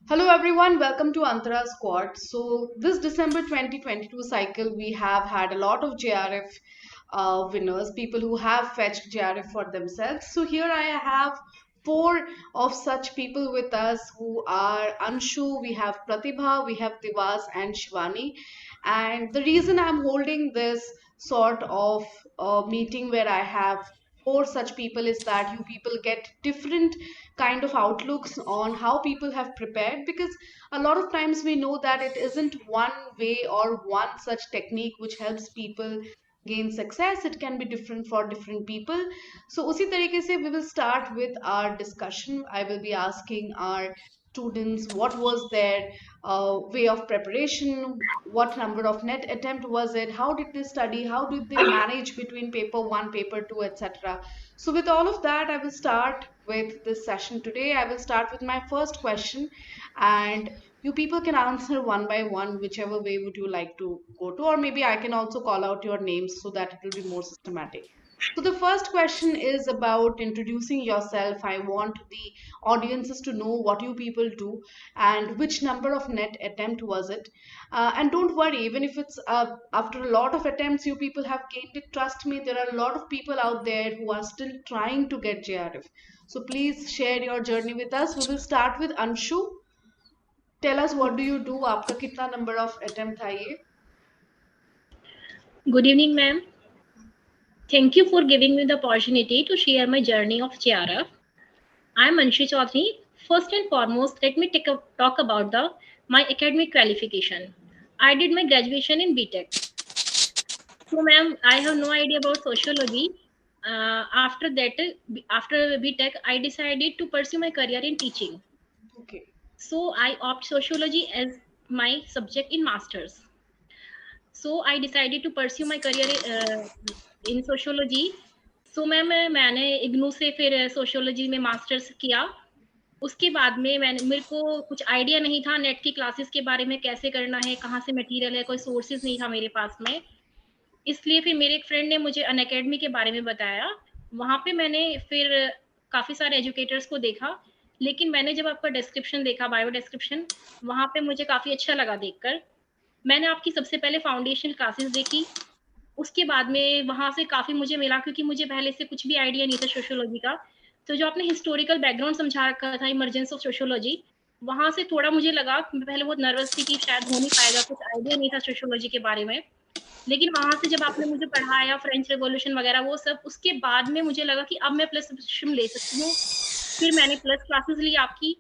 Hello everyone, welcome to Antara Squad. So this December 2022 cycle, we have had a lot of JRF winners, people who have fetched JRF for themselves. So here I have four of such people with us who are Anshu, we have Pratibha, we have Divas and Shivani. And the reason I'm holding this sort of meeting where I have four such people is that you people get different kind of outlooks on how people have prepared, because a lot of times we know that it isn't one way or one such technique which helps people gain success. It can be different for different people. So उसी तरीके से we will start with our discussion. I will be asking our students what was their way of preparation, what number of net attempt was it, how did they study, how did they manage between paper 1, paper 2, etc. So with all of that, I will start with this session today. I will start with my first question, and you people can answer one by one, whichever way would you like to go to, or maybe I can also call out your names so that it will be more systematic. So the first question is about introducing yourself. I want the audiences to know what you people do and which number of net attempt was it. And don't worry, even if it's after a lot of attempts you people have gained it, trust me, there are a lot of people out there who are still trying to get JRF. So please share your journey with us. We will start with Anshu. Tell us, what do you do? आपका कितना number of attempt था ये? Good evening, ma'am. Thank you for giving me the opportunity to share my journey of JRF. I am Anshi Chaudhary. First and foremost, let me talk about my academic qualification. I did my graduation in BTech. So, ma'am, I have no idea about sociology. After BTech, I decided to pursue my career in teaching. Okay. So, I opt sociology as my subject in masters. So I decided to pursue my career in sociology. So मैंने इग्नू से फिर sociology में masters किया. उसके बाद में मेरे को कुछ आइडिया नहीं था नेट की क्लासेस के बारे में, कैसे करना है, कहाँ से मटेरियल है, कोई सोर्सेज नहीं था मेरे पास में. इसलिए फिर मेरे एक फ्रेंड ने मुझे अनअकैडमी के बारे में बताया. वहाँ पे मैंने फिर काफ़ी सारे एजुकेटर्स को देखा, लेकिन मैंने जब आपका डिस्क्रिप्शन देखा, बायो डिस्क्रिप्शन, वहाँ पे मुझे काफ़ी अच्छा लगा देखकर. मैंने आपकी सबसे पहले फाउंडेशन क्लासेस देखी. उसके बाद में वहाँ से काफ़ी मुझे मिला, क्योंकि मुझे पहले से कुछ भी आइडिया नहीं था सोशियोलॉजी का. तो जो आपने हिस्टोरिकल बैकग्राउंड समझा रखा था, इमर्जेंस ऑफ सोशियोलॉजी, वहाँ से थोड़ा मुझे लगा, मैं पहले बहुत नर्वस थी कि शायद हो नहीं पाएगा, कुछ आइडिया नहीं था सोशियोलॉजी के बारे में. लेकिन वहाँ से जब आपने मुझे पढ़ाया फ्रेंच रेवोल्यूशन वगैरह वो सब, उसके बाद में मुझे लगा कि अब मैं प्लस सब्सक्रिप्शन ले सकती हूँ. फिर मैंने प्लस क्लासेस ली आपकी,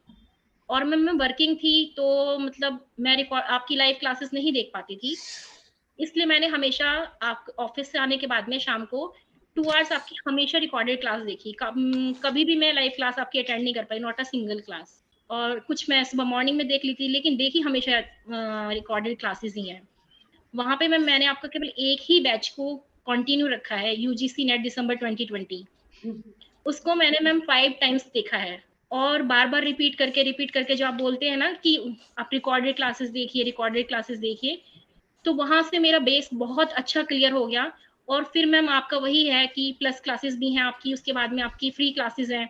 और मैं वर्किंग थी, तो मतलब मैं आपकी लाइव क्लासेस नहीं देख पाती थी. इसलिए मैंने हमेशा आप ऑफिस से आने के बाद में शाम को 2 आवर्स आपकी हमेशा रिकॉर्डेड क्लास देखी. कभी भी मैं लाइव क्लास आपकी अटेंड नहीं कर पाई, नॉट अ सिंगल क्लास. और कुछ मैं सुबह मॉर्निंग में देख ली थी, लेकिन देखी हमेशा रिकॉर्डेड क्लासेस ही हैं. वहाँ पे मैंने आपका केवल एक ही बैच को कंटिन्यू रखा है, यूजीसी नेट दिसंबर 2020. उसको मैंने मैम 5 टाइम्स देखा है, और बार-बार रिपीट करके जो आप बोलते हैं ना कि आप रिकॉर्डेड क्लासेस देखिए, तो वहाँ से मेरा बेस बहुत अच्छा क्लियर हो गया. और फिर मैम आपका वही है कि प्लस क्लासेस भी हैं आपकी, उसके बाद में आपकी फ्री क्लासेस हैं.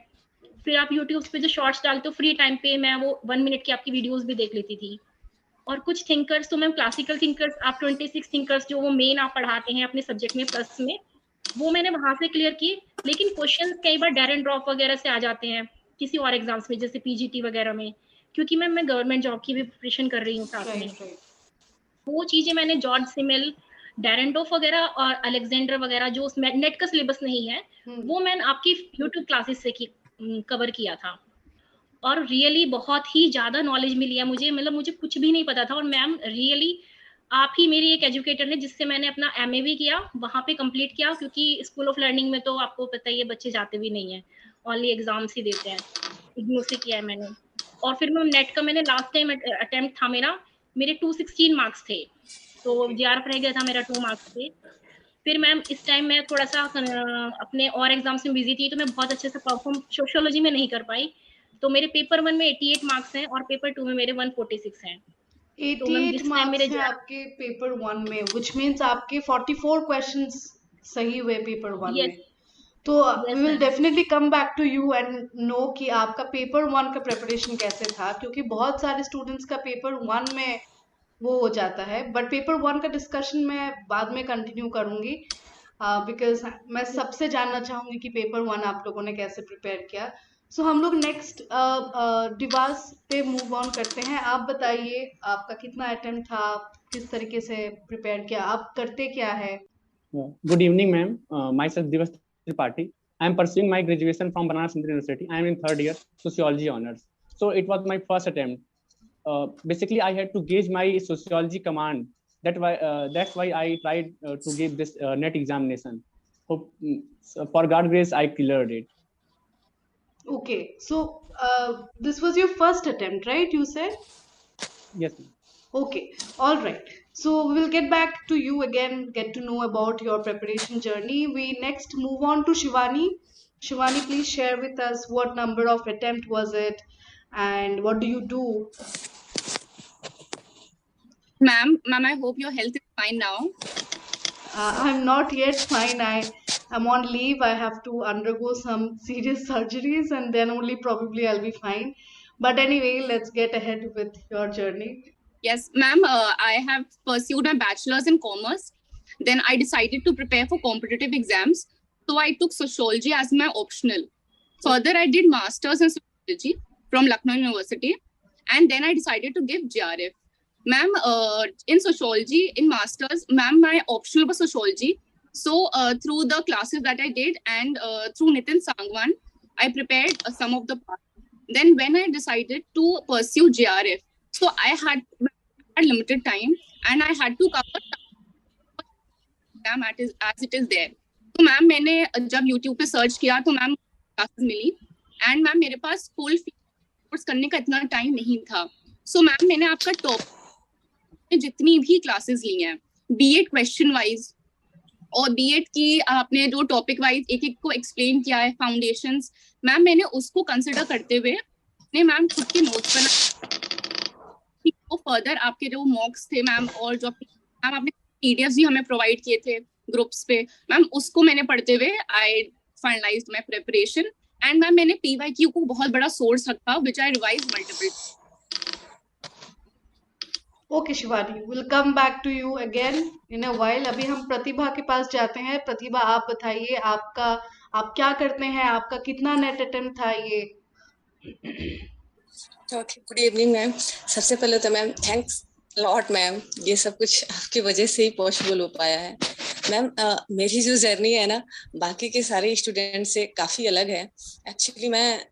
फिर आप यूट्यूब पे जो शॉर्ट्स डालते हो फ्री टाइम पे, मैं वो 1 मिनट की आपकी वीडियोस भी देख लेती थी. और कुछ थिंकर्स, तो मैम क्लासिकल थिंकर्स, आप 26 थिंकर्स जो वो मेन आप पढ़ाते हैं अपने सब्जेक्ट में प्लस में, वो मैंने वहाँ से क्लियर किए. लेकिन क्वेश्चंस कई बार डेयर एंड ड्रॉप वगैरह से आ जाते हैं किसी और एग्जाम्स में, जैसे पीजीटी वगैरह में, क्योंकि मैम मैं गवर्नमेंट जॉब की भी प्रिपरेशन कर रही हूँ साथ में. वो चीजें मैंने जॉर्ज सिमिल, डेरेंडोफ वगैरह और अलेक्जेंडर वगैरह, जो नेट का सिलेबस नहीं है, वो मैंने आपकी यूट्यूब क्लासेस से कवर किया था. और रियली बहुत ही ज्यादा नॉलेज मिली है मुझे, मतलब मुझे कुछ भी नहीं पता था. और मैम रियली आप ही मेरी एक एजुकेटर है, जिससे मैंने अपना एमए भी किया, वहाँ पे कंप्लीट किया, क्योंकि स्कूल ऑफ लर्निंग में तो आपको पता ही है बच्चे जाते भी नहीं है, ओनली एग्जाम्स ही देते हैं. इग्नू से किया है मैंने. और फिर मैम नेट का मैंने लास्ट टाइम अटेम्प्ट था मेरे 216 मार्क्स थे, तो जीआरएफ रह गया था मेरा 2 मार्क्स थे. फिर मैम इस टाइम मैं थोड़ा सा अपने और एग्जाम्स में बिजी थी, तो मैं बहुत अच्छे से परफॉर्म सोशियोलॉजी में नहीं कर पाई. तो मेरे पेपर 1 में 88 मार्क्स हैं, और पेपर 2 में मेरे 146 हैं. 88 मार्क्स है आपके पेपर 1 में, which means आपके 44 क्वेश्चंस सही हुए पेपर 1 में. तो Yes, we will ma'am. Definitely come back to you and know कि आपका पेपर 1 का प्रिपरेशन कैसे था, क्योंकि बहुत सारे स्टूडेंट्स का पेपर 1 में वो हो जाता है, बट पेपर 1 का डिस्कशन मैं बाद में कंटिन्यू करूंगी, बिकॉज मैं सबसे जानना चाहूंगी कि पेपर 1 आप लोगों ने कैसे प्रिपेयर किया। सो हम लोग नेक्स्ट डिवास पे मूव ऑन करते हैं। आप बताइए आपका कितना अटेम्प्ट था, किस तरीके से प्रिपेयर किया, आप करते क्या है? Good evening, ma'am. Myself Divas Tripathi. I am pursuing my graduation from Banaras Hindu University. I am in third year sociology honors. So it was my first attempt. Basically, I had to gauge my sociology command. That's why I tried to give this net examination. Hope, so for God's grace, I cleared it. Okay, so this was your first attempt, right? You said? Yes, ma'am. Okay, all right. So we'll get back to you again, get to know about your preparation journey. We next move on to Shivani. Shivani, please share with us what number of attempt was it and what do you do? Ma'am, I hope your health is fine now. I'm not yet fine. I'm on leave. I have to undergo some serious surgeries and then only probably I'll be fine. But anyway, let's get ahead with your journey. Yes, ma'am, I have pursued my bachelor's in commerce. Then I decided to prepare for competitive exams. So I took sociology as my optional. Further, I did master's in sociology from Lucknow University. And then I decided to give JRF. Ma'am, in sociology, in master's, ma'am, my optional was sociology. So through the classes that I did and through Nitin Sangwan, I prepared some of the parts. Then when I decided to pursue JRF, so I had limited time and I had to cover exam as it is there. तो ma'am मैंने जब YouTube पे search किया तो ma'am classes मिली and ma'am मेरे पास full course करने का इतना टाइम नहीं था. सो मैम मैंने आपका टॉप जितनी भी क्लासेस ली हैं बीएड क्वेश्चन वाइज और बीएड की आपने जो टॉपिक वाइज एक एक को एक्सप्लेन किया है फाउंडेशंस, मैम मैंने उसको कंसिडर करते हुए ने मैम खुद के नोट्स बना तो फर्दर आपके जो मॉक्स थे मैम और जो मैम आपने पीडीएफ्स भी हमें प्रोवाइड किए थे ग्रुप्स पे मैम उसको मैंने पढ़ते हुए I finalised my preparation and ma'am मैंने पीवाईक्यू को बहुत बड़ा सोर्स रखा which I revised multiple. Okay Shivani, will come back to you again in a while. अभी हम प्रतिभा के पास जाते हैं. प्रतिभा, आप बताइए आप क्या करते हैं, आपका कितना नेट अटेम्प्ट था ये? Okay, good evening ma'am. सबसे पहले तो मैम थैंक्स लॉट मैम, ये सब कुछ आपकी वजह से ही पॉसिबल हो पाया है. मैम मेरी जो जर्नी है ना बाकी के सारे स्टूडेंट से काफ़ी अलग है. एक्चुअली मैं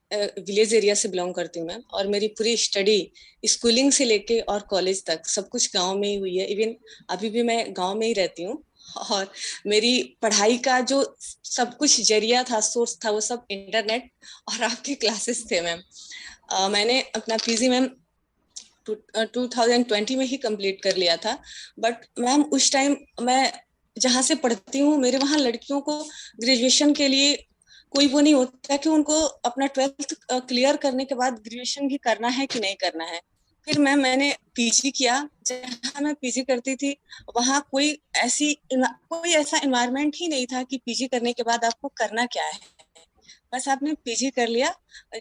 विलेज एरिया से बिलोंग करती हूँ मैम, और मेरी पूरी स्टडी स्कूलिंग से लेके और कॉलेज तक सब कुछ गांव में ही हुई है. इवन अभी भी मैं गांव में ही रहती हूँ और मेरी पढ़ाई का जो सब कुछ जरिया था, सोर्स था, वो सब इंटरनेट और आपके क्लासेस थे मैम. मैंने अपना पीजी मैम 2020 में ही कंप्लीट कर लिया था. बट मैम उस टाइम मैं जहाँ से पढ़ती हूँ मेरे वहाँ लड़कियों को ग्रेजुएशन के लिए कोई वो नहीं होता कि उनको अपना 12th क्लियर करने के बाद ग्रेजुएशन भी करना है कि नहीं करना है. फिर मैंने पीजी किया. जहाँ मैं पीजी करती थी वहाँ कोई ऐसा एनवायरनमेंट ही नहीं था कि पीजी करने के बाद आपको करना क्या है. बस आपने पीजी कर लिया.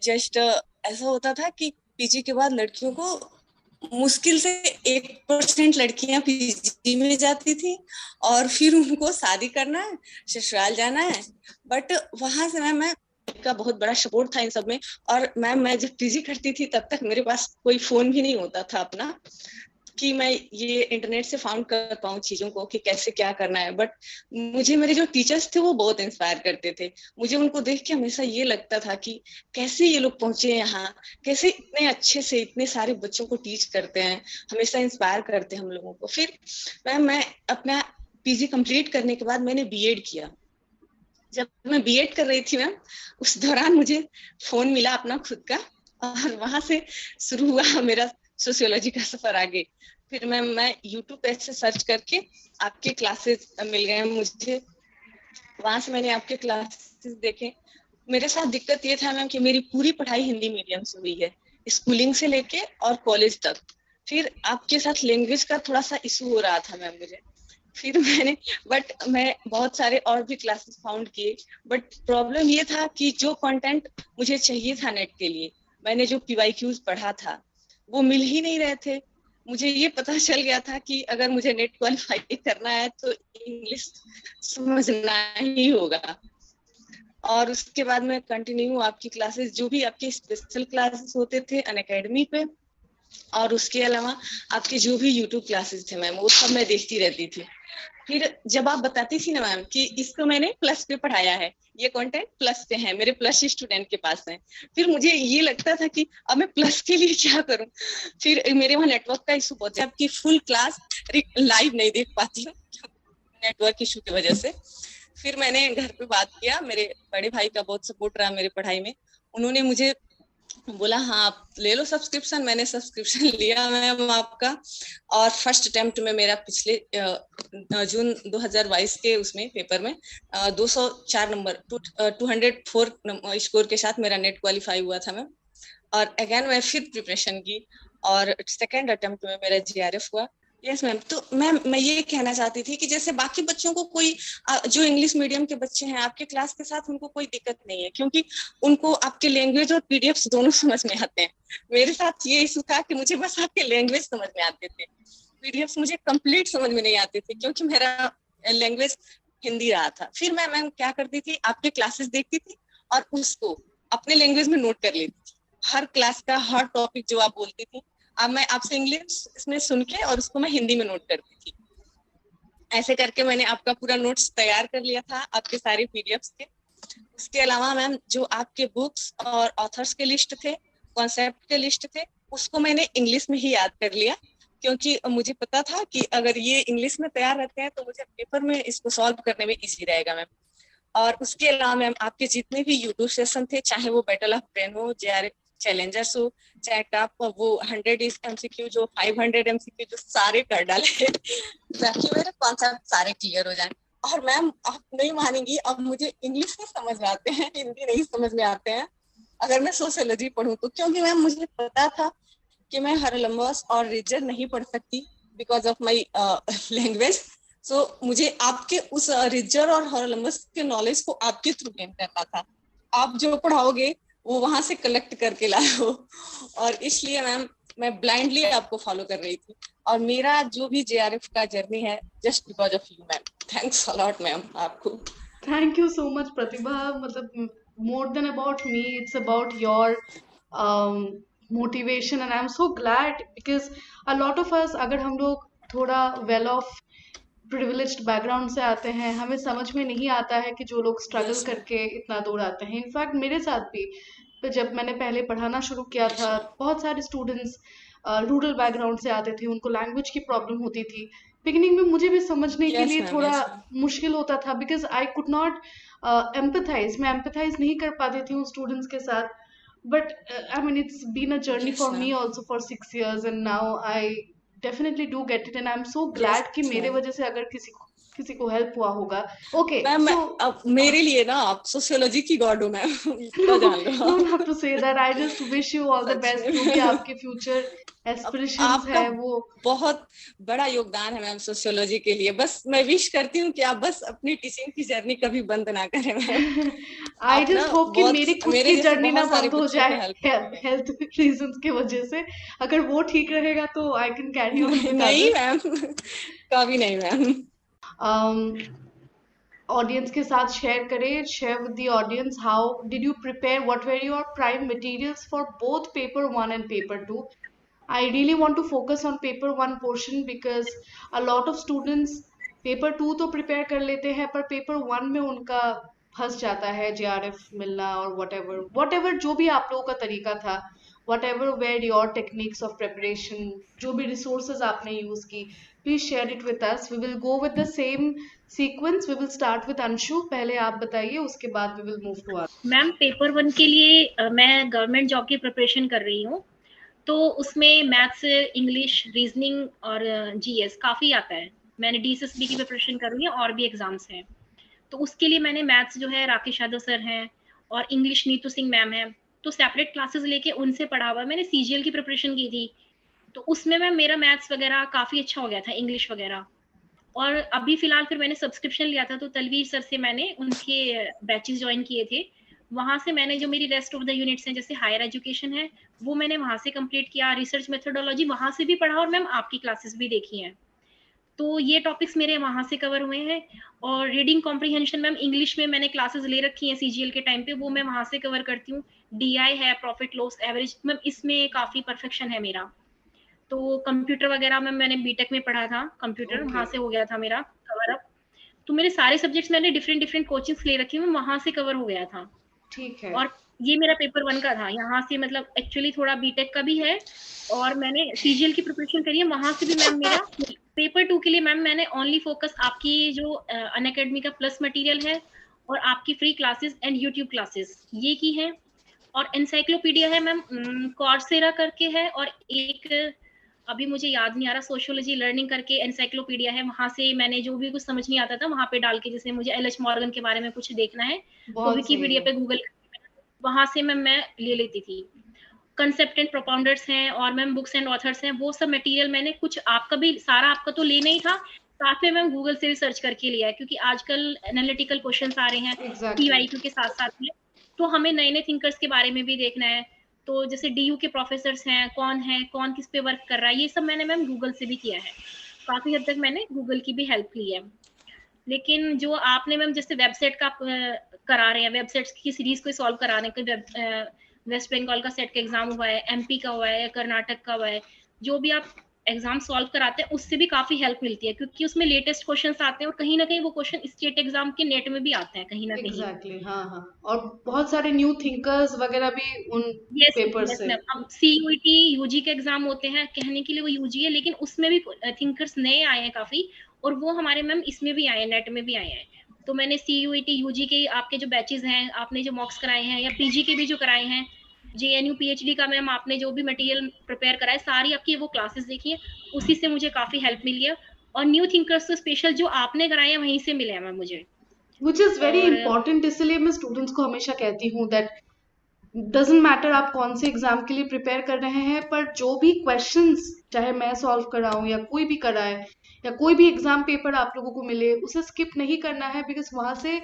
जस्ट ऐसा होता था कि पीजी के बाद लड़कियों को मुश्किल से 1% लड़कियां पीजी में जाती थी और फिर उनको शादी करना है, ससुराल जाना है. बट वहां से मैं का बहुत बड़ा सपोर्ट था इन सब में. और मैं जब पीजी करती थी तब तक मेरे पास कोई फोन भी नहीं होता था अपना कि मैं ये इंटरनेट से फाउंड कर पाऊँ चीजों को कि कैसे क्या करना है. बट मुझे मेरे जो टीचर्स थे वो बहुत इंस्पायर करते थे. मुझे उनको देख के हमेशा ये लगता था कि कैसे ये लोग पहुंचे यहाँ, कैसे इतने अच्छे से इतने सारे बच्चों को टीच करते हैं, हमेशा इंस्पायर करते हैं हम लोगों को. फिर मैं अपना पीजी कंप्लीट करने के बाद मैंने बीएड किया. जब मैं बीएड कर रही थी मैम उस दौरान मुझे फोन मिला अपना खुद का और वहां से शुरू हुआ मेरा सोशियोलॉजी का सफर आगे. फिर मैं यूट्यूब पे से सर्च करके आपके क्लासेस मिल गए मुझे. वहां से मैंने आपके क्लासेस देखे. मेरे साथ दिक्कत ये था मैम कि मेरी पूरी पढ़ाई हिंदी मीडियम से हुई है, स्कूलिंग से लेके और कॉलेज तक. फिर आपके साथ लैंग्वेज का थोड़ा सा इशू हो रहा था मैम मुझे. फिर मैं बहुत सारे और भी क्लासेस फाउंड किए, बट प्रॉब्लम ये था कि जो कंटेंट मुझे चाहिए था नेट के लिए, मैंने जो PYQs पढ़ा था वो मिल ही नहीं रहे थे। मुझे ये पता चल गया था कि अगर मुझे नेट क्वालिफाई करना है तो इंग्लिश समझना ही होगा। और उसके बाद मैं कंटिन्यू आपकी क्लासेस, जो भी आपके स्पेशल क्लासेस होते थे अनअकैडमी पे, और उसके अलावा आपके जो भी यूट्यूब क्लासेस थे मैम, वो सब मैं देखती रहती थी। फिर जब आप बताती थी ना मैम कि इसको मैंने प्लस पे पढ़ाया है, ये कंटेंट प्लस पे है, मेरे प्लस स्टूडेंट के पास है, फिर मुझे ये लगता था कि अब मैं प्लस के लिए क्या करूं। फिर मेरे वहाँ नेटवर्क का इशू बहुत है, आपकी फुल क्लास लाइव नहीं देख पाती हूँ नेटवर्क इशू की वजह से। फिर मैंने घर पे बात किया, मेरे बड़े भाई का बहुत सपोर्ट रहा मेरे पढ़ाई में। उन्होंने मुझे बोला हाँ आप ले लो सब्सक्रिप्शन। मैंने सब्सक्रिप्शन लिया मैम आपका, और फर्स्ट अटेम्प्ट में मेरा पिछले जून 2022 के उसमें पेपर में 204 नंबर 204 स्कोर के साथ मेरा नेट क्वालिफाई हुआ था मैम। और अगेन मैं फिर प्रिपरेशन की, और सेकेंड अटेम्प्ट में मेरा GRF हुआ। Yes ma'am. तो मैम मैं ये कहना चाहती थी कि जैसे बाकी बच्चों को कोई जो इंग्लिश मीडियम के बच्चे हैं आपके क्लास के साथ, उनको कोई दिक्कत नहीं है, क्योंकि उनको आपके लैंग्वेज और PDFs दोनों समझ में आते हैं। मेरे साथ ये इशू था कि मुझे बस आपके लैंग्वेज समझ में आते थे, PDFs मुझे कंप्लीट समझ में नहीं आते थे, क्योंकि मेरा लैंग्वेज हिंदी रहा था। फिर मैं मैम क्या करती थी, आपके क्लासेस देखती थी और उसको अपने लैंग्वेज में नोट कर लेती थी। हर क्लास का हर टॉपिक जो आप बोलती थी, अब मैं आपसे इंग्लिश इसमें सुन के और उसको मैं हिंदी में नोट करती थी। ऐसे करके मैंने आपका पूरा नोट्स तैयार कर लिया था, आपके सारे PDFs के। उसके अलावा मैम जो आपके बुक्स और ऑथर्स के लिस्ट थे, कॉन्सेप्ट के लिस्ट थे, उसको मैंने इंग्लिश में ही याद कर लिया, क्योंकि मुझे पता था कि अगर ये इंग्लिश में तैयार रहते हैं तो मुझे पेपर में इसको सॉल्व करने में इजी रहेगा मैम। और उसके अलावा मैम आपके जितने भी यूट्यूब सेशन थे, चाहे वो बैटल ऑफ ब्रेन हो, JRF चैलेंजर्स हो, चाहे आप वो 100 MCQ जो 500 MCQ जो सारे कर डाले ताकि मेरे कॉन्सेप्ट सारे क्लियर हो जाएं। और मैम आप नहीं मानेंगी, अब मुझे इंग्लिश में समझ में आते हैं, हिंदी नहीं समझ में आते हैं अगर मैं सोशियोलॉजी पढ़ूं तो, क्योंकि मैम मुझे पता था कि मैं हरलम्बस और रिजर नहीं पढ़ सकती बिकॉज ऑफ माई लैंग्वेज। सो मुझे आपके उस रिजर और हरलम्बस के नॉलेज को आपके थ्रू गेन करना था। आप जो पढ़ाओगे वो वहां से कलेक्ट करके लाए हो, और इसलिए मैम मैं ब्लाइंडली आपको फॉलो कर रही थी। और मेरा जो भी JRF का जर्नी है just because of you ma'am. Thanks a lot ma'am आपको। थैंक यू सो मच प्रतिभा। मतलब more than about me, it's about your motivation and I am so glad because a lot of us, अगर हम लोग थोड़ा well of privileged background से आते हैं, हमें समझ में नहीं आता है कि जो लोग स्ट्रगल Yes, करके इतना दूर आते हैं। इनफैक्ट मेरे साथ भी, तो जब मैंने पहले पढ़ाना शुरू किया था, बहुत सारे स्टूडेंट्स रूरल बैकग्राउंड से आते थे, उनको लैंग्वेज की प्रॉब्लम होती थी। बिगिनिंग में मुझे भी समझने के yes लिए मैम, थोड़ा yes मैम। मुश्किल होता था, because I could not empathize, मैं एम्पथाइज नहीं कर पाती थी उन स्टूडेंट्स के साथ। But I mean it's been a journey Yes for me ma'am, also for 6 years, and now I definitely do get it, and I am so yes glad कि मेरे मैम। वजह से अगर किसी को हेल्प हुआ होगा। ओके मैम मैं सो अब मेरे लिए ना आप सोशियोलॉजी की गॉड हो मैम, इतना जान लो डोंट हैव आप। To say that, I just wish you all the such best. जो भी में आपके फ्यूचर अब एस्पिरेशंस आपका है वो। बहुत बड़ा योगदान है मैम सोशियोलॉजी के लिए। बस मैं विश करती हूँ कि आप बस अपनी टीचिंग की जर्नी कभी बंद ना करें मैम। आई आप ना जस्ट होप कि बहुत मेरी खुद मेरे की जैसे जर्नी ना बहुत सारे बंद हो बच्चों को जाए हेल्प करेंगे। हेल्थ रीजंस की वजह से। अगर वो ठीक रहेगा तो I can carry on with नहीं अदर्स। मैम, कभी नहीं मैम। ऑडियंस के साथ शेयर करें, share with the audience how did you prepare, what were your prime materials for both paper 1 and paper 2. I really want to focus on paper 1 portion because a lot of students paper 2 तो prepare कर लेते हैं, पर paper 1 में उनका फंस जाता है JRF मिलना और whatever जो भी आप लोगों का तरीका था, whatever were your techniques of preparation, जो भी resources आपने use की, please share it with us. We will go with the same sequence. We will start with Anshu. पहले आप बताइए, उसके बाद we will move to our. Ma'am paper 1 के लिए मैं गवर्नमेंट जॉब की प्रिपरेशन कर रही हूँ, तो उसमें मैथ्स, इंग्लिश, रीजनिंग और GS काफ़ी आता है। मैंने DSSB की प्रिपरेशन कर रही है और भी एग्जाम्स हैं, तो उसके लिए मैंने मैथ्स जो है राकेश यादव सर हैं और इंग्लिश नीतू सिंह मैम है, तो सेपरेट क्लासेस लेके उनसे पढ़ा हुआ। मैंने CGL की प्रिपरेशन की थी, तो उसमें मैम मेरा मैथ्स वगैरह काफ़ी अच्छा हो गया था, इंग्लिश वगैरह। और अभी फिलहाल फिर मैंने सब्सक्रिप्शन लिया था, तो तलवीर सर से मैंने उनके बैचेस ज्वाइन किए थे। वहां से मैंने जो मेरी रेस्ट ऑफ द यूनिट्स हैं, जैसे हायर एजुकेशन है, वो मैंने वहां से कंप्लीट किया। रिसर्च मेथोडोलॉजी वहां से भी पढ़ा, और मैम आपकी क्लासेस भी देखी हैं, तो ये टॉपिक्स मेरे वहां से कवर हुए हैं। और रीडिंग कॉम्प्रिहेंशन मैम इंग्लिश में मैंने क्लासेस ले रखी हैं सीजीएल के टाइम पे, वो मैं वहां से कवर करती हूँ। डीआई है, प्रॉफिट लॉस एवरेज, मैम इसमें काफी परफेक्शन है मेरा। तो कंप्यूटर वगैरह में मैंने बीटेक में पढ़ा था, कंप्यूटर वहां से हो गया था मेरा कवर अप। तो मेरे सारे सब्जेक्ट्स मैंने डिफरेंट डिफरेंट कोचिंग्स ले रखी हूँ, वहां से कवर हो गया था। ठीक है। और ये मेरा पेपर 1 का था, यहाँ से मतलब एक्चुअली थोड़ा बीटेक का भी है, और मैंने सीजीएल की प्रिपरेशन करी है वहां से भी। मैम मेरा पेपर 2 के लिए मैम मैंने ओनली फोकस आपकी जो अनअकैडमी का प्लस मटेरियल है, और आपकी free classes and YouTube classes ये की है। और एनसाइक्लोपीडिया है मैम, कॉर्सेरा करके है, और एक अभी मुझे याद नहीं आ रहा, सोशियोलॉजी लर्निंग करके एनसाइक्लोपीडिया है, वहां से मैंने जो भी कुछ समझ नहीं आता था वहां पे डाल के, जैसे मुझे एल एच मॉर्गन के बारे में कुछ देखना है तो विकीपीडिया पे गूगल वहां से मैं ले लेती थी। कंसेप्ट एंड प्रोपाउंडर्स हैं, और मैम बुक्स एंड ऑथर्स हैं, वो सब मटेरियल मैंने कुछ आपका भी सारा आपका तो लेना ही था, साथ में मैम गूगल से भी सर्च करके लिया है, क्योंकि आजकल एनालिटिकल क्वेश्चंस आ रहे हैं पीवाईक्यू के साथ साथ में, तो हमें नए नए थिंकर्स के बारे में भी देखना है। तो जैसे डीयू के प्रोफेसर्स हैं, कौन किस पे वर्क कर रहा है, ये सब मैंने मैम गूगल से भी किया है। काफी हद तक मैंने गूगल की भी हेल्प ली है। लेकिन जो आपने मैम जैसे वेबसाइट का करा रहे हैं, वेबसाइट्स की सीरीज को सॉल्व कराने के, वेस्ट बंगाल का सेट का एग्जाम हुआ है, एमपी का हुआ है, कर्नाटक का हुआ है, जो भी आप एग्जाम सॉल्व कराते हैं उससे भी काफी हेल्प मिलती है, क्योंकि उसमें लेटेस्ट क्वेश्चंस आते हैं, और कहीं ना कहीं वो क्वेश्चन स्टेट एग्जाम के नेट में भी आते हैं कहीं ना कहीं। एग्जैक्टली, हाँ हाँ, और बहुत सारे न्यू थिंकर्स वगैरह भी उन पेपर से। मैम सीयूईटी यूजी के एग्जाम होते हैं, कहने के लिए वो यूजी है, लेकिन उसमें भी थिंकर्स नए आए हैं काफी, और वो हमारे मैम इसमें भी आए हैं, नेट में भी आए हैं। तो मैंने सीयूईटी यूजी के आपके जो बैचेस हैं, आपने जो मॉक्स कराए हैं, या पीजी के भी जो कराए हैं, जेएनयू पीएचडी का मैम आपने जो भी मटेरियल प्रिपेयर कराया, सारी आपकी वो क्लासेस देखी है, उसी से मुझे काफी हेल्प मिली है। और न्यू थिंकर्स तो स्पेशल जो आपने कराए हैं वहीं से मिले हैं मैम मुझे, विच इज वेरी इंपॉर्टेंट। इसलिए मैं स्टूडेंट्स को हमेशा कहती हूँ दैट डजेंट मैटर आप कौन से एग्जाम के लिए प्रिपेयर कर रहे हैं, पर जो भी क्वेश्चंस चाहे मैं सॉल्व कराऊं या कोई भी कराए, या कोई भी एग्जाम पेपर आप लोगों को मिले, उसे स्किप नहीं करना है, बिकॉज वहां से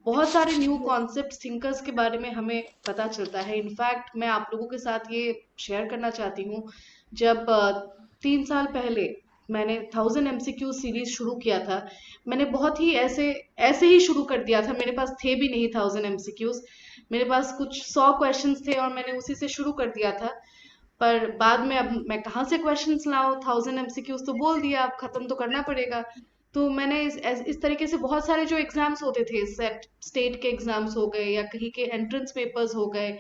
बहुत सारे न्यू कॉन्सेप्ट थिंकर्स के बारे में हमें पता चलता है। इनफैक्ट मैं आप लोगों के साथ ये शेयर करना चाहती हूँ, जब 3 साल पहले मैंने 1000 MCQ सीरीज शुरू किया था, मैंने बहुत ही ऐसे ही शुरू कर दिया था। मेरे पास थे भी नहीं 1000 MCQs, मेरे पास कुछ 100 क्वेश्चंस थे और मैंने उसी से शुरू कर दिया था। पर बाद में अब मैं कहाँ से क्वेश्चंस लाऊं, 1000 MCQs तो बोल दिया, अब खत्म तो करना पड़ेगा। तो मैंने इस तरीके से बहुत सारे जो एग्जाम्स होते थे, स्टेट के एग्जाम्स हो गए या कहीं के एंट्रेंस पेपर्स हो गए,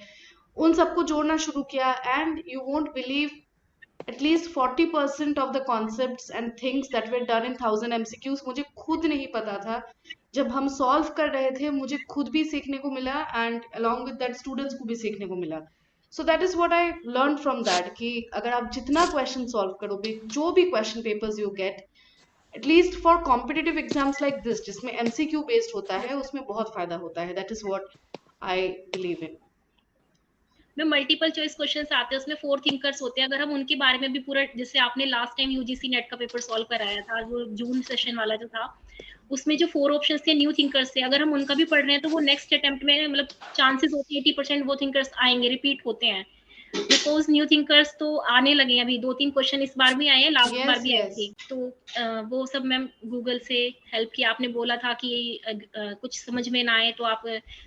उन सबको जोड़ना शुरू किया। And you won't believe, at least 40% of the concepts and things that were done in 1000 MCQs मुझे खुद नहीं पता था। जब हम सॉल्व कर रहे थे मुझे खुद भी सीखने को मिला, and along with that students को भी सीखने को मिला। So that is what I learned from that, कि अगर आप जितना क्वेश्चन सॉल्व करोगे, जो भी question papers you get, at least for competitive exams like this जिसमें MCQ based होता है, उसमें बहुत फायदा होता है। That is what I believe in। में मल्टीपल चॉइस क्वेश्चंस आते हैं, उसमें 4 थिंकर्स होते हैं, अगर हम उनके बारे में भी पूरा, जैसे आपने लास्ट टाइम यूजीसी नेट का पेपर सॉल्व कराया था, जो जून सेशन वाला जो था, उसमें जो 4 ऑप्शंस थे न्यू थिंकर्स थे, अगर हम उनका भी पढ़ रहे हैं तो वो नेक्स्ट अटेम्प्ट में मतलब चांसेस होते हैं 80% वो थिंकर्स आएंगे, रिपीट होते हैं, बिकॉज न्यू थिंकर्स तो आने लगे हैं। अभी 2-3 क्वेश्चन इस बार भी आए हैं, लास्ट बार भी आए थे। तो वो सब मैम गूगल से हेल्प किया। आपने बोला था कि कुछ समझ में ना आए तो आप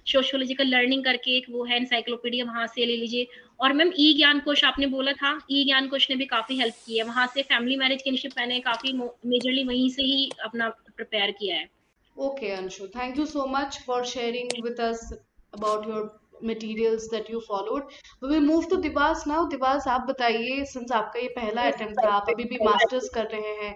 सोशियोलॉजिकल लर्निंग करके एक वो है एनसाइक्लोपीडिया, वहां से ले लीजिए। और मैम ई ज्ञान कोश आपने बोला था, ई ज्ञान कोश ने भी काफी हेल्प की है, वहां से फैमिली मैरिज किनशिप मैंने काफी मेजरली वहीं से ही अपना प्रिपेयर किया है। Okay, Anshu, thank you so much for sharing with us about your materials that you followed. We will move to Dibas now. Dibas, आप बताइए, since आपका ये पहला अटेम्प्ट था, आप अभी भी मास्टर्स कर रहे हैं,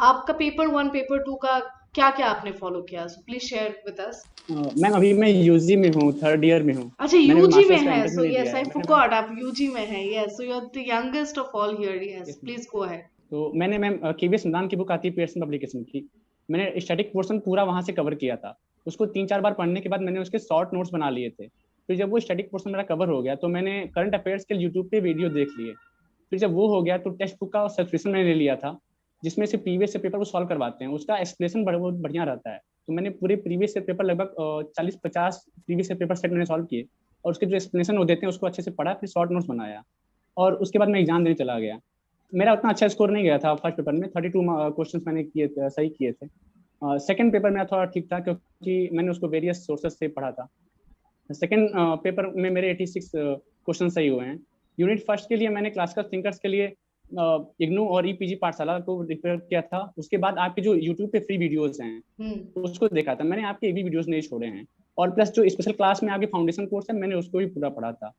आपका पेपर 1 पेपर 2 का क्या क्या आपने फॉलो किया? So please share with us. Ma'am अभी मैं यूजी में हूँ, 3rd ईयर में हूँ। अच्छा, यूजी में है। सो यस, आई फॉरगॉट, आप यूजी में हैं। Yes, so you are the youngest of all here. Yes, please go ahead. तो मैंने मैम केवीएस नंदान की बुक आती है पियर्सन पब्लिकेशन की, मैंने स्टैटिक पोर्शन पूरा वहां से कवर किया था। उसको 3-4 बार पढ़ने के बाद मैंने उसके शॉर्ट नोट्स बना लिए थे। फिर जब वो स्टैटिक पोर्शन मेरा कवर हो गया तो मैंने करंट अफेयर्स के यूट्यूब पे वीडियो देख लिए। फिर जब वो हो गया तो टेक्स्ट बुक का सब्सक्रिप्शन मैंने ले लिया था। जिसमें से प्रीवियस से पेपर को सॉल्व करवाते हैं, उसका एक्सप्लेनेशन बहुत बढ़िया रहता है। तो मैंने पूरे प्रीवियस से पेपर लगभग 40-50 प्रीवियस से पेपर सेट मैंने सॉल्व किए, और उसके जो एक्सप्लेनेशन वो देते हैं उसको अच्छे से पढ़ा, फिर शॉर्ट नोट्स बनाया, और उसके बाद मैं एग्जाम देने चला गया। मेरा उतना अच्छा स्कोर नहीं गया था फर्स्ट पेपर में, 32 क्वेश्चन मैंने सही किए थे। सेकंड पेपर मेरा थोड़ा ठीक था, क्योंकि मैंने उसको वेरियस सोर्सेज से पढ़ा था। सेकंड पेपर में मेरे 86 क्वेश्चन सही हुए हैं। यूनिट फर्स्ट के लिए मैंने क्लासिकल थिंकर्स के लिए इग्नू और ईपीजी पाठशाला को रिफर किया था। उसके बाद आपके जो यूट्यूब पे फ्री वीडियोस हैं उसको देखा था मैंने, आपके एक भी वीडियोस नहीं छोड़े हैं, और प्लस जो स्पेशल क्लास में आपके फाउंडेशन कोर्स है मैंने उसको भी पूरा पढ़ा था।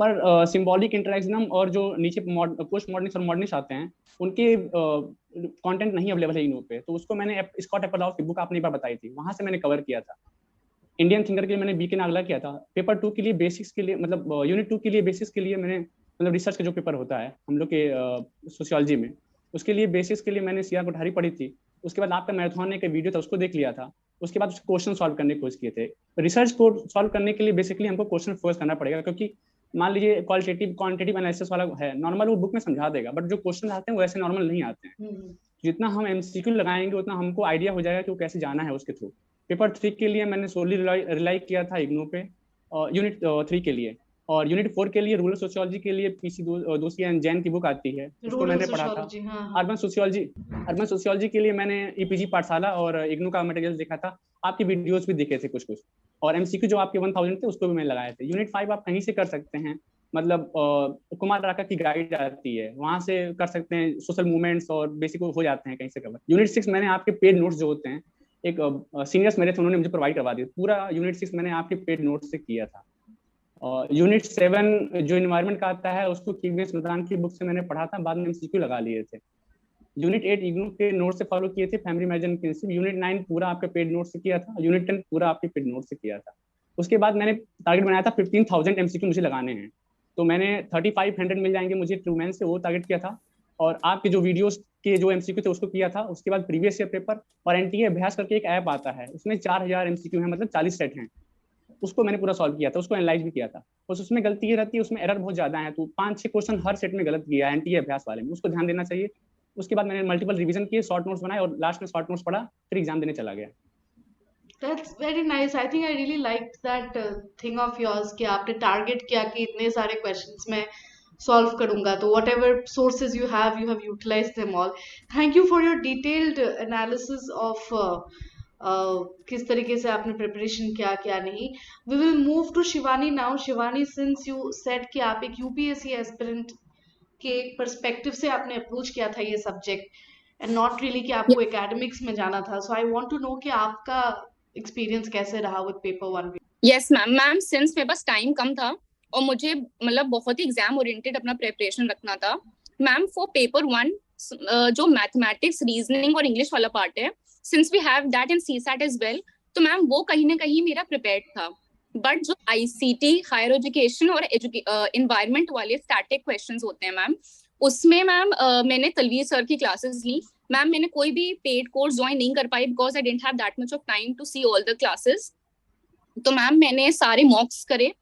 पर सिंबॉलिक इंटरेक्शनम और जो नीचे पोस्ट मॉडर्निस्ट और मॉडर्निस्ट आते हैं उनके कंटेंट नहीं अवेलेबल है इग्नू पे, तो उसको मैंने स्कॉट एपलॉफ की बुक आपने एक बार बताई थी, वहां से मैंने कवर किया था। इंडियन थिंकर के लिए मैंने बीके नागला किया था। पेपर 2 के लिए बेसिक्स के लिए, मतलब यूनिट 2 के लिए बेसिक्स के लिए मैंने, मतलब रिसर्च का जो पेपर होता है हम लोग के सोशियोलॉजी में, उसके लिए बेसिक्स के लिए मैंने सीआर कोठारी पढ़ी थी। उसके बाद आपका मैराथन एक वीडियो था उसको देख लिया था। उसके बाद क्वेश्चन सॉल्व करने की कोशिश किए थे। रिसर्च को सॉल्व करने के लिए बेसिकली हमको क्वेश्चन फोकस करना पड़ेगा, क्योंकि मान लीजिए क्वालिटेटिव क्वांटिटेटिव एनालिसिस वाला है, नॉर्मल वो बुक में समझा देगा, बट जो क्वेश्चन आते हैं वो ऐसे नॉर्मल नहीं आते हैं। जितना हम एमसीक्यू लगाएंगे उतना हमको आइडिया हो जाएगा कि वो कैसे जाना है उसके थ्रू। पेपर 3 के लिए मैंने सोली रिलाई किया था इग्नू पे, यूनिट 3 के लिए, और यूनिट 4 के लिए रूरल सोशियोलॉजी के लिए पीसी दोषी एंड जैन की बुक आती है, उसको मैंने पढ़ा था। अर्बन सोशियोलॉजी के लिए मैंने ईपीजी पाठशाला और इग्नू का मटेरियल देखा था, आपके वीडियोस भी देखे थे कुछ, और एमसीक्यू जो आपके 1000 थे उसको भी मैंने लगाए थे। यूनिट 5 आप कहीं से कर सकते हैं, मतलब कुमार राका की गाइड आती है वहां से कर सकते हैं, सोशल मूवमेंट्स और बेसिक हो जाते हैं कहीं से कवर। यूनिट 6 मैंने आपके पेड नोट्स जो होते हैं, एक सीनियर्स मेरे थे उन्होंने मुझे प्रोवाइड करवा दिया, पूरा यूनिट 6 मैंने आपके पेड नोट्स से किया था। यूनिट 7 जो इन्वायरमेंट का आता है उसको किंग सुल्तान की बुक से मैंने पढ़ा था, बाद में एमसीक्यू लगा लिए थे। यूनिट 8 इग्नू के नोट से फॉलो किए थे, फैमिली मैनेजमेंट प्रिंसिपल। यूनिट 9 पूरा आपके पेड नोट से किया था। यूनिट 10 पूरा आपके पेड नोट से किया था। उसके बाद मैंने टारगेट बनाया था 15,000 एमसीक्यू मुझे लगाने हैं, तो मैंने 3500 मिल जाएंगे मुझे ट्रूमैन से, वो टारगेट किया था। और आपके जो वीडियोस के जो एमसीक्यू थे उसको किया था। उसके बाद प्रीवियस ईयर पेपर और एनटीए अभ्यास करके एक ऐप आता है, उसमें 4000 एमसीक्यू है, मतलब 40 सेट हैं, उसको मैंने पूरा सॉल्व किया था, उसको एनालाइज भी किया था। बस उसमें गलती ये रहती है, उसमें एरर बहुत ज्यादा है, तो 5-6 क्वेश्चन हर सेट में गलत किया है एनटीए अभ्यास वाले में, उसको ध्यान देना चाहिए। उसके बाद मैंने मल्टीपल रिवीजन किए, शॉर्ट नोट्स बनाए और लास्ट में शॉर्ट नोट्स पढ़ा, फिर एग्जाम देने चला गया। That's very nice. I think I really liked that thing of yours कि आपने टारगेट किया कि इतने सारे क्वेश्चंस में सॉल्व करूंगा, तो whatever sources you have utilized them all. Thank you for your detailed analysis of किस तरीके से आपने प्रिपरेशन किया क्या नहीं. We will move to Shivani now. Shivani, since you said कि आप एक UPSC aspirant के पर्सपेक्टिव से आपने अप्रोच किया था ये सब्जेक्ट एंड नॉट रियली कि आपको एकेडमिक्स में जाना था, so I want to know कि आपका एक्सपीरियंस कैसे रहा with paper 1? Yes ma'am, since मेरे पास टाइम कम था और मुझे मतलब बहुत ही एग्जाम ओरिएंटेड अपना प्रिपरेशन रखना था मैम, फॉर पेपर 1 जो मैथमेटिक्स, रीजनिंग और इंग्लिश वाला पार्ट है, since we have that in CSAT as well, तो मैम वो कहीं ना कहीं मेरा प्रिपेयर्ड था। बट जो आईसीटी, हायर एजुकेशन और एनवायरनमेंट वाले स्टैटिक क्वेश्चंस होते हैं मैम, उसमें मैम मैंने तलवीर सर की क्लासेस ली मैम। मैंने कोई भी पेड कोर्स ज्वाइन नहीं कर पाई because I didn't have that much of time to see all the classes. तो मैम मैंने सारे मॉक्स करे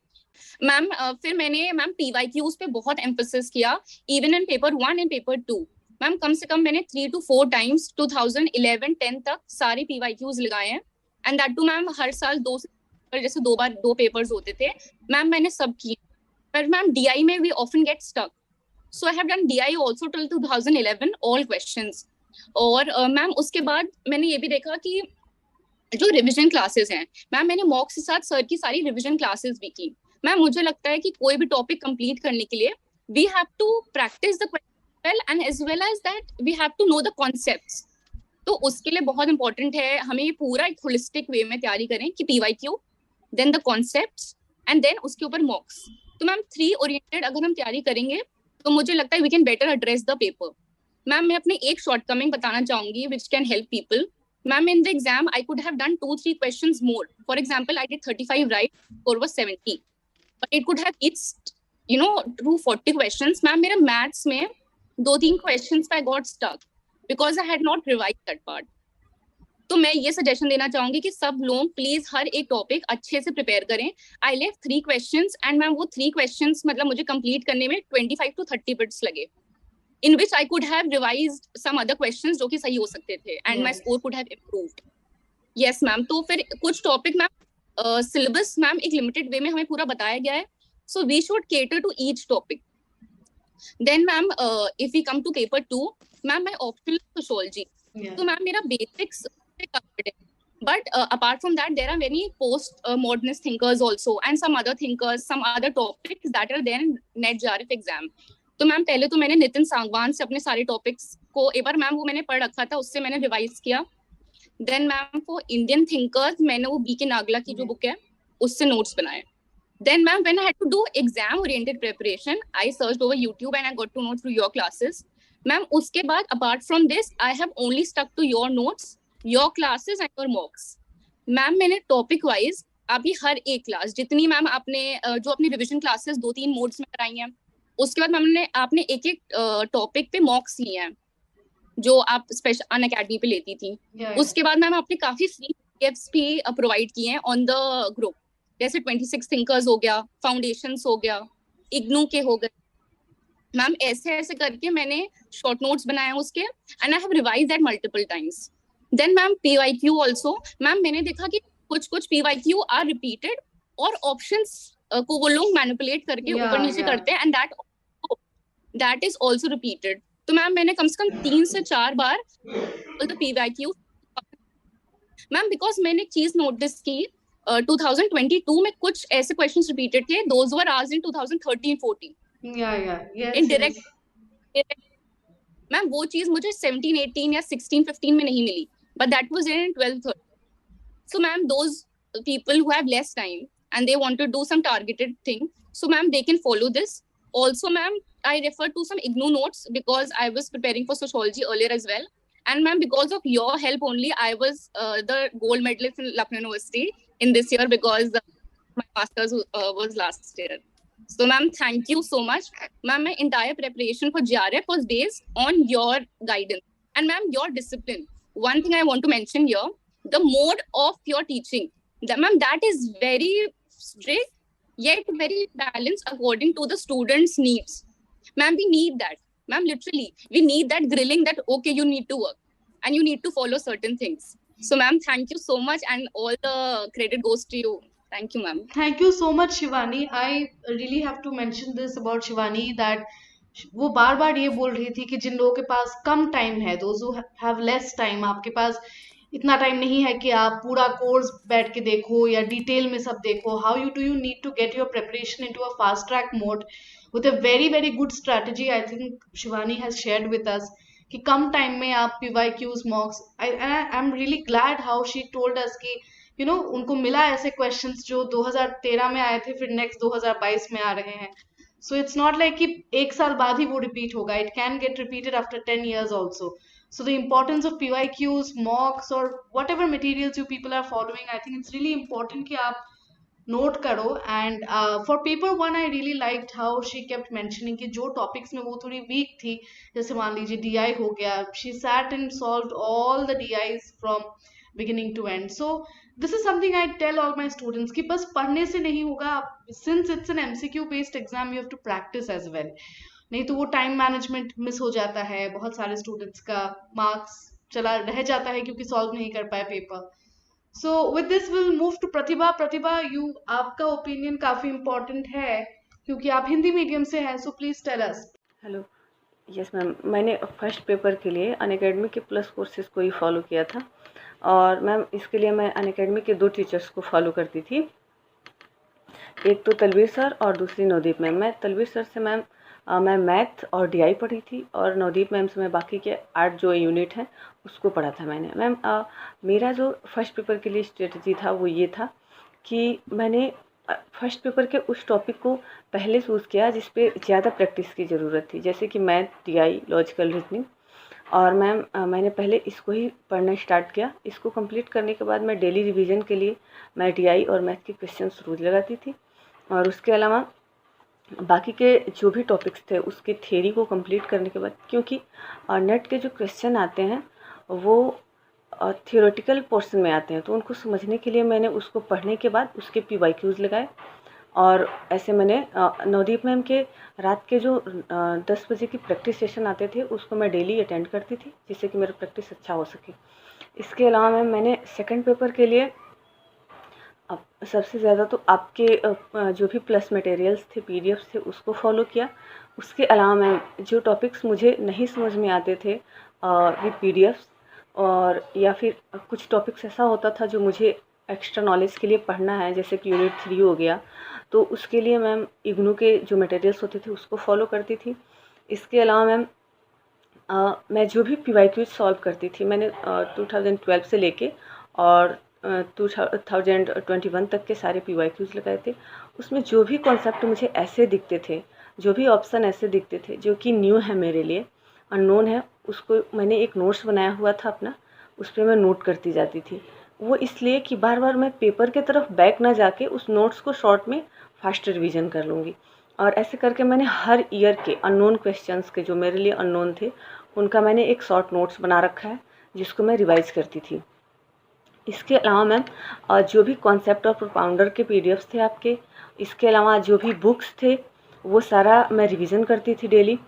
मैम। फिर मैंने मैम पीवाईक्यूज पे बहुत एम्फेसिस किया, even in paper 1 and paper 2 ma'am. कम से कम मैंने 3 to 4 टाइम्स 2011-10 तक सारे पीवाईक्यूज लगाए हैं, एंड दैट टू मैम हर साल 2 से जैसे 2 बार 2 पेपर्स होते थे मैम, मैंने सब किए। पर मैम डीआई में we often get stuck, so I have done DI also till 2011 all questions. और मैम उसके बाद मैंने ये भी देखा कि जो रिवीजन क्लासेस हैं मैम, मैंने मॉक के साथ सर की सारी रिवीजन क्लासेस भी की मैम। मुझे लगता है कि कोई भी टॉपिक कंप्लीट करने के लिए we have to practice the well and as well as that we have to know the concepts. तो उसके लिए बहुत इंपॉर्टेंट है हमें ये पूरा एक होलिस्टिक वे में तैयारी करें कि PYQ, then the concepts and then उसके ऊपर मॉक्स। तो मैम 3 ओरिएंटेड अगर हम तैयारी करेंगे तो मुझे लगता है we can better address the paper. Ma'am मैं अपने एक शॉर्टकमिंग बताना चाहूंगी which can help people. Ma'am, in the exam, I could have done 2-3 questions more. For example, I did 35 right, score was 70. But it could have reached, to 40 questions. Ma'am, मेरा maths में 2-3 questions पे I got stuck because I had not revised that part. तो मैं ये suggestion देना चाहूंगी कि सब लोग प्लीज हर एक टॉपिक अच्छे से प्रिपेयर करें। I left 3 questions and ma'am वो 3 questions मतलब मुझे कंप्लीट करने में 25 to 30 minutes लगे। in which I could have revised some other questions जो कि सही हो सकते थे, and my Yes. score could have improved. Yes ma'am, तो फिर कुछ टॉपिक मैम सिलेबस मैम एक लिमिटेड वे में हमें पूरा बताया गया है, so we should cater to each topic. Then ma'am if we come to paper 2, ma'am my optional sociology, Yeah. तो मैम मेरा basics covered है, but apart from that there are many post modernist thinkers also and some other thinkers, some other topics that are there in NET JRF exam. तो ma'am पहले तो मैंने नितिन सांगवान से अपने सारे टॉपिक्स को एक बार मैम वो मैंने पढ़ रखा था, उससे मैंने रिवाइज किया. Then ma'am for Indian thinkers मैंने वो BK नागला की जो बुक है उससे नोट्स बनाए. Then ma'am, when I had to do exam oriented preparation, I searched over YouTube and I got to know through your classes. Ma'am, उसके बाद apart from this, I have only stuck to your notes, your classes and your mocks. Ma'am, मैंने topic wise अभी हर एक class जितनी ma'am आपने जो अपनी revision classes 2-3 modes में कराई हैं, उसके बाद मैम ने आपने एक एक टॉपिक पे मॉक्स लिए हैं जो आप स्पेशल अनअकैडमी पे लेती थी. Yeah. उसके बाद मैम आपने काफी फ्री PDFs भी प्रोवाइड किए हैं ऑन द ग्रुप, जैसे 26 थिंकर्स हो गया, फाउंडेशंस हो गया, इग्नू के हो गए. मैम ऐसे ऐसे करके मैंने शॉर्ट नोट्स बनाए हैं उसके, and I have revised that multiple times. Then ma'am PYQ also, ma'am मैंने देखा कि कुछ कुछ PYQ आर रिपीटेड और ऑप्शंस को वो लोग मैनिपुलेट करके Yeah, ऊपर नीचे yeah. करते हैं, and that is also repeated. तो मैम मैंने कम से कम 3 से 4 बार PYQ मैम, बिकॉज मैंने एक चीज नोटिस की 2022 में कुछ ऐसे क्वेश्चंस रिपीटेड थे, those were asked in 2013-14 Yeah. Yes. In direct. Yes. Ma'am वो चीज मुझे 17-18 या 16-15 में नहीं मिली, but that was in 12-13. So ma'am those people who have less time and they want to do some targeted thing, so ma'am they can follow this. Also ma'am, I refer to some IGNOU notes because I was preparing for sociology earlier as well, and ma'am because of your help only I was the gold medalist in Lucknow University in this year because my masters was last year. So ma'am, thank you so much. Ma'am, my entire preparation for JRF was based on your guidance and ma'am your discipline. One thing I want to mention here, the mode of your teaching, ma'am, that is very strict yet very balanced according to the students' needs. Ma'am, we need that. Ma'am, literally we need that grilling, that okay, you need to work and you need to follow certain things. So ma'am, thank you so much and all the credit goes to you. Thank you ma'am. Thank you so much, Shivani. I really have to mention this about Shivani that वो बार बार ये बोल रही थी कि जिन लोगों के पास कम time है, those who have less time, आपके पास इतना टाइम नहीं है कि आप पूरा कोर्स बैठ के देखो या डिटेल में सब देखो. How you need to get your preparation into a fast track mode with a very very good strategy. I think Shivani has shared with us कि कम टाइम में आप PYQs, mocks. I am really glad how she told us कि उनको मिला ऐसे questions जो 2013 में आए थे, फिर नेक्स्ट 2022 में आ रहे हैं. सो इट्स नॉट लाइक कि एक साल बाद ही वो रिपीट होगा. It can get repeated after 10 years also. So the importance of PYQs, mocks or whatever materials you people are following, I think it's really important कि आप note करो. And for paper 1, I really liked how she kept mentioning कि जो topics में वो थोड़ी weak थी, जैसे मान लीजिए DI हो गया, she sat and solved all the DIs from beginning to end. So this is something I tell all my students कि बस पढ़ने से नहीं होगा. Since it's an MCQ based exam, you have to practice as well. नहीं तो वो time management miss हो जाता है. बहुत सारे स्टूडेंट्स का मार्क्स चला रह जाता है क्योंकि सॉल्व नहीं कर पाए paper. So with this will move to Pratibha. Pratibha, आपका ओपिनियन काफी इम्पोर्टेंट है क्योंकि आप हिंदी मीडियम से हैं. So please tell us. Hello. Yes ma'am, मैंने फर्स्ट पेपर के लिए अनअकैडमी के प्लस कोर्सेज को ही फॉलो किया था, और मैम इसके लिए मैं अनअकैडमी के 2 टीचर्स को फॉलो करती थी. एक तो तलवीर सर और दूसरी नवदीप मैम. मैं तलवीर सर से मैम मैं मैथ और DI पढ़ी थी, और नवदीप मैम से मैं बाकी के 8 जो यूनिट हैं उसको पढ़ा था मैंने. मैम मेरा जो फर्स्ट पेपर के लिए स्ट्रेटजी था वो ये था कि मैंने फर्स्ट पेपर के उस टॉपिक को पहले चूज़ किया जिस पे ज़्यादा प्रैक्टिस की ज़रूरत थी, जैसे कि मैथ, DI, लॉजिकल रीजनिंग. और मैम मैंने पहले इसको ही पढ़ना स्टार्ट किया. इसको कंप्लीट करने के बाद मैं डेली रिवीजन के लिए मैं DI और मैथ के क्वेश्चन रोज़ लगाती थी, और उसके अलावा बाकी के जो भी टॉपिक्स थे उसके थ्योरी को कंप्लीट करने के बाद, क्योंकि नेट के जो क्वेश्चन आते हैं वो थियोरेटिकल पोर्शन में आते हैं, तो उनको समझने के लिए मैंने उसको पढ़ने के बाद उसके PYQs लगाए. और ऐसे मैंने नवदीप मैम के रात के जो 10 बजे की प्रैक्टिस सेशन आते थे उसको मैं डेली अटेंड करती थी, जिससे कि मेरा प्रैक्टिस अच्छा हो सके। इसके अलावा मैम मैंने सेकंड पेपर के लिए अब सबसे ज़्यादा तो आपके जो भी प्लस मटेरियल्स थे, पीडीएफ्स थे, उसको फॉलो किया। उसके अलावा मैं जो टॉपिक्स मुझे नहीं समझ में आते थे विद पीडीएफ्स, और या फिर कुछ टॉपिक्स ऐसा होता था जो मुझे एक्स्ट्रा नॉलेज के लिए पढ़ना है, जैसे कि यूनिट 3 हो गया, तो उसके लिए मैम इग्नू के जो मटेरियल्स होते थे उसको फॉलो करती थी। इसके अलावा मैम मैं जो भी PYQs सॉल्व करती थी, मैंने 2012 से लेके और 2021 तक के सारे PYQs लगाए थे। उसमें जो भी कॉन्सेप्ट मुझे ऐसे दिखते थे, जो भी ऑप्शन ऐसे दिखते थे जो कि न्यू है मेरे लिए, अननोन है, उसको मैंने एक नोट्स बनाया हुआ था अपना, उस पर मैं नोट करती जाती थी। वो इसलिए कि बार बार मैं पेपर के तरफ बैक ना जाके उस नोट्स को शॉर्ट में फास्ट रिवीजन कर लूँगी। और ऐसे करके मैंने हर ईयर के अननोन क्वेश्चंस के, जो मेरे लिए अननोन थे, उनका मैंने एक शॉर्ट नोट्स बना रखा है जिसको मैं रिवाइज करती थी। इसके अलावा मैम जो भी कॉन्सेप्ट और प्रोपाउंडर के पीडीएफ्स थे आपके, इसके अलावा जो भी बुक्स थे वो सारा मैं रिवीजन करती थी डेली।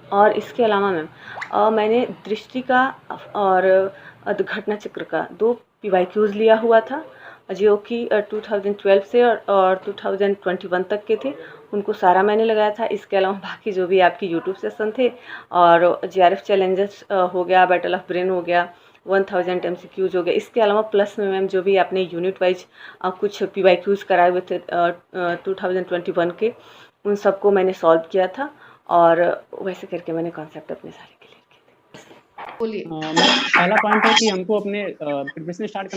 और इसके अलावा मैम मैंने दृष्टि का और घटना चक्र का 2 PYQs लिया हुआ था, जो कि 2012 से और 2021 तक के थे, उनको सारा मैंने लगाया था। इसके अलावा बाकी जो भी आपकी यूट्यूब सेशन थे और JRF चैलेंजेस हो गया, बैटल ऑफ ब्रेन हो गया, 1000 MCQs हो गया। इसके अलावा प्लस में मैम जो भी आपने यूनिट वाइज कुछ PYQs कराए हुए थे 2021 के, उन सबको मैंने सॉल्व किया था, और वैसे करके मैंने कॉन्सेप्ट अपने सारे क्लियर किए थे। बोलिए। पहला पॉइंट है कि हमको अपने प्रिपरेशन स्टार्ट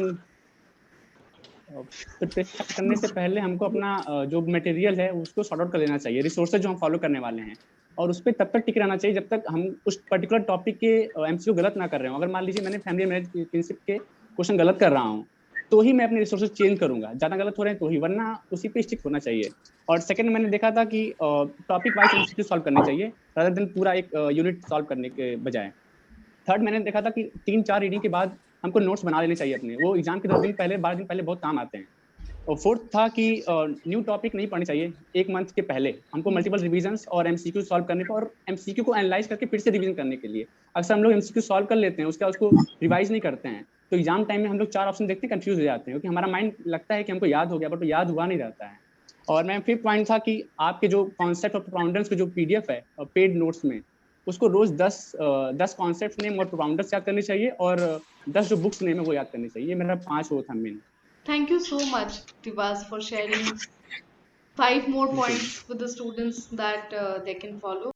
करने से पहले हमको अपना जो मटेरियल है उसको सॉर्ट आउट कर लेना चाहिए, रिसोर्सेज जो हम फॉलो करने वाले हैं, और उस पर तब तक टिके रहना चाहिए जब तक हम उस पर्टिकुलर टॉपिक के MCQ गलत ना कर रहे हो। अगर मान लीजिए मैंने फैमिली मैनेजमेंट प्रिंसिप के क्वेश्चन गलत कर रहा हूँ तो ही मैं अपने रिसोर्सेज चेंज करूंगा, ज़्यादा गलत हो रहे हैं तो ही, वरना उसी पे स्टिक होना चाहिए। और सेकंड मैंने देखा था कि टॉपिक वाइज MCQ सॉल्व करने चाहिए रादर देन पूरा एक यूनिट सॉल्व करने के बजाय। थर्ड मैंने देखा था कि 3-4 रीडिंग के बाद हमको नोट्स बना लेने चाहिए अपने, वो एग्जाम के 10 दिन पहले 12 दिन पहले बहुत काम आते हैं। और फोर्थ था कि न्यू टॉपिक नहीं पढ़नी चाहिए, 1 मंथ के पहले हमको मल्टीपल रिवीजन्स और MCQ सॉल्व करने पर, और MCQ को एनालाइज करके फिर से रिवीजन करने के लिए। अक्सर हम लोग MCQ सॉल्व कर लेते हैं, उसको रिवाइज नहीं करते हैं, तो एग्जाम टाइम में हम लोग 4 ऑप्शन देखते हैं, कंफ्यूज हो जाते हैं, क्योंकि हमारा माइंड लगता है कि हमको याद हो गया, बट वो याद हुआ नहीं रहता है। और मैं फिफ्थ पॉइंट था कि आपके जो कॉन्सेप्ट और प्रोपाउंडर्स के जो PDF है पेड नोट्स में, उसको रोज 10 कॉन्सेप्ट नेम और प्रोपाउंडर्स याद करनी चाहिए, और 10 जो बुक्स नेम है वो याद करनी चाहिए। ये मेरा 5 वो था main. Thank you so much, Tibas, for sharing 5 more points with the students that they can follow.